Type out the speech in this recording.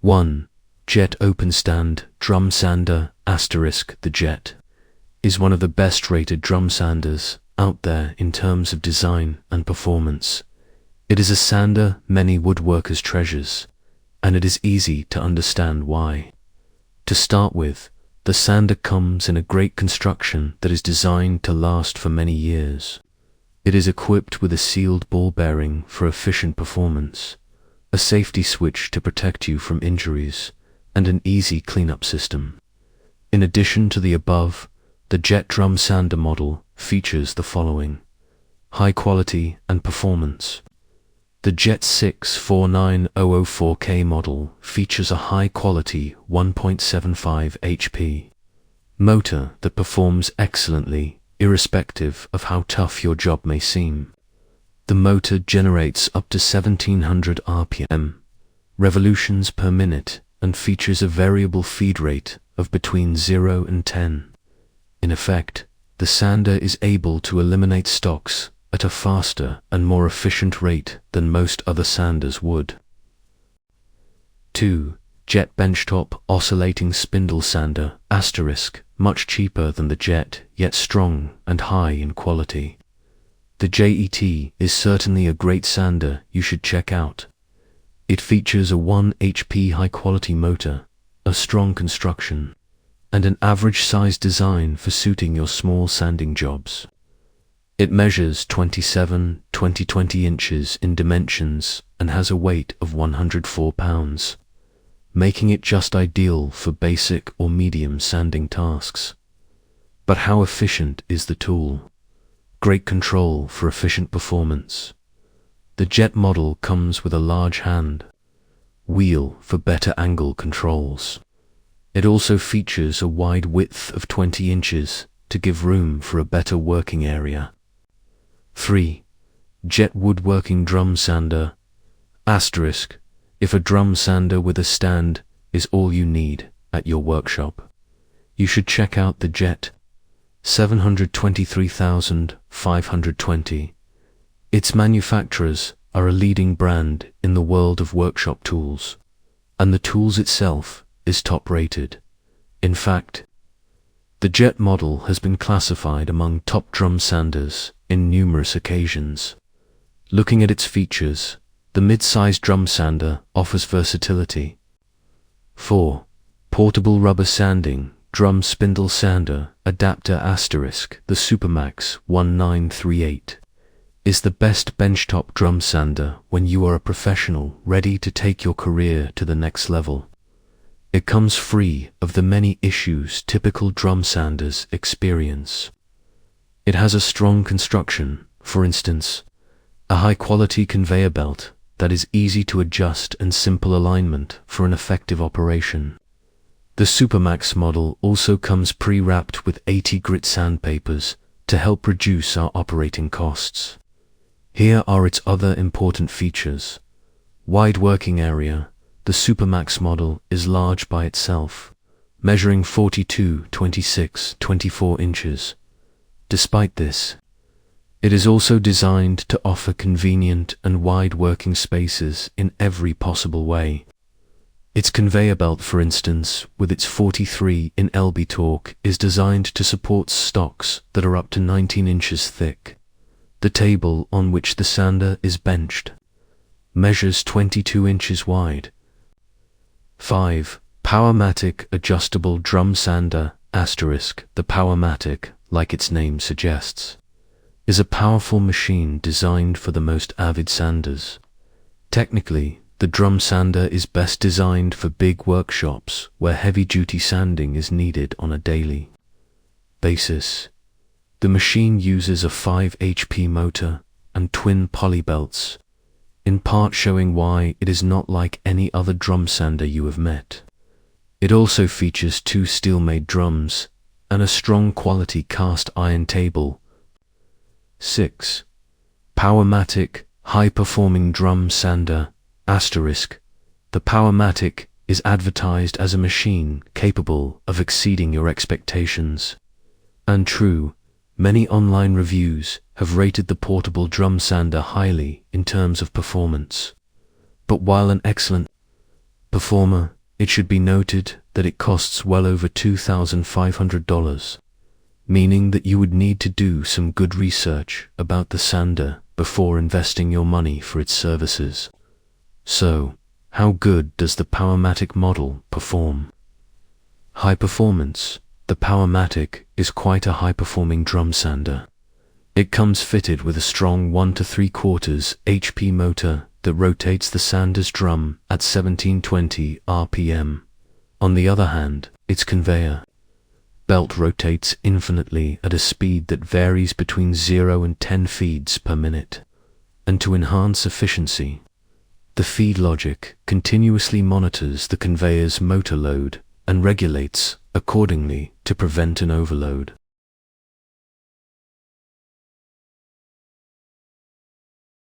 1. Jet Open Stand Drum Sander *. The Jet is one of the best rated drum sanders out there in terms of design and performance. It is a sander many woodworkers treasures, and it is easy to understand why. To start with, the sander comes in a great construction that is designed to last for many years. It is equipped with a sealed ball bearing for efficient performance, a safety switch to protect you from injuries, and an easy cleanup system. In addition to the above, the Jet Drum Sander model features the following: high quality and performance. The Jet 64904K model features a high-quality 1.75 HP motor that performs excellently, irrespective of how tough your job may seem. The motor generates up to 1700 RPM, revolutions per minute, and features a variable feed rate of between 0 and 10. In effect, the sander is able to eliminate stocks at a faster and more efficient rate than most other sanders would. 2. Jet Benchtop Oscillating Spindle Sander *, much cheaper than the Jet, yet strong and high in quality. The Jet is certainly a great sander you should check out. It features a 1 HP high-quality motor, a strong construction, and an average-size design for suiting your small sanding jobs. It measures 27x20 inches in dimensions and has a weight of 104 pounds, making it just ideal for basic or medium sanding tasks. But how efficient is the tool? Great control for efficient performance. The Jet model comes with a large hand wheel for better angle controls. It also features a wide width of 20 inches to give room for a better working area. 3. Jet Woodworking Drum Sander *. If a drum sander with a stand is all you need at your workshop, you should check out the Jet 723520. Its manufacturers are a leading brand in the world of workshop tools, and the tools itself is top rated. In fact, the Jet model has been classified among top drum sanders in numerous occasions. Looking at its features, the mid-sized drum sander offers versatility. 4. Portable Rubber Sanding Drum Spindle Sander Adapter *. The Supermax 1938 is the best benchtop drum sander when you are a professional ready to take your career to the next level. It comes free of the many issues typical drum sanders experience. It has a strong construction, for instance, a high-quality conveyor belt that is easy to adjust and simple alignment for an effective operation. The Supermax model also comes pre-wrapped with 80 grit sandpapers to help reduce our operating costs. Here are its other important features. Wide working area. The Supermax model is large by itself, measuring 42x24 inches. Despite this, it is also designed to offer convenient and wide working spaces in every possible way. Its conveyor belt, for instance, with its 43 in lb torque, is designed to support stocks that are up to 19 inches thick. The table on which the sander is benched measures 22 inches wide. 5. Powermatic Adjustable Drum Sander *. The Powermatic, like its name suggests, is a powerful machine designed for the most avid sanders. Technically, the drum sander is best designed for big workshops where heavy-duty sanding is needed on a daily basis. The machine uses a 5 HP motor and twin poly belts, in part showing why it is not like any other drum sander you have met. It also features 2 steel-made drums and a strong quality cast iron table. 6. Powermatic High-Performing Drum Sander *. The Powermatic is advertised as a machine capable of exceeding your expectations. And true, many online reviews have rated the portable drum sander highly in terms of performance. But while an excellent performer, It should be noted that it costs well over $2,500, meaning that you would need to do some good research about the sander before investing your money for its services. So, how good does the Powermatic model perform? High performance. The Powermatic is quite a high-performing drum sander. It comes fitted with a strong 1 3/4 HP motor that rotates the sander's drum at 1720 RPM. On the other hand, its conveyor belt rotates infinitely at a speed that varies between 0 and 10 feeds per minute. And to enhance efficiency, the feed logic continuously monitors the conveyor's motor load and regulates accordingly to prevent an overload.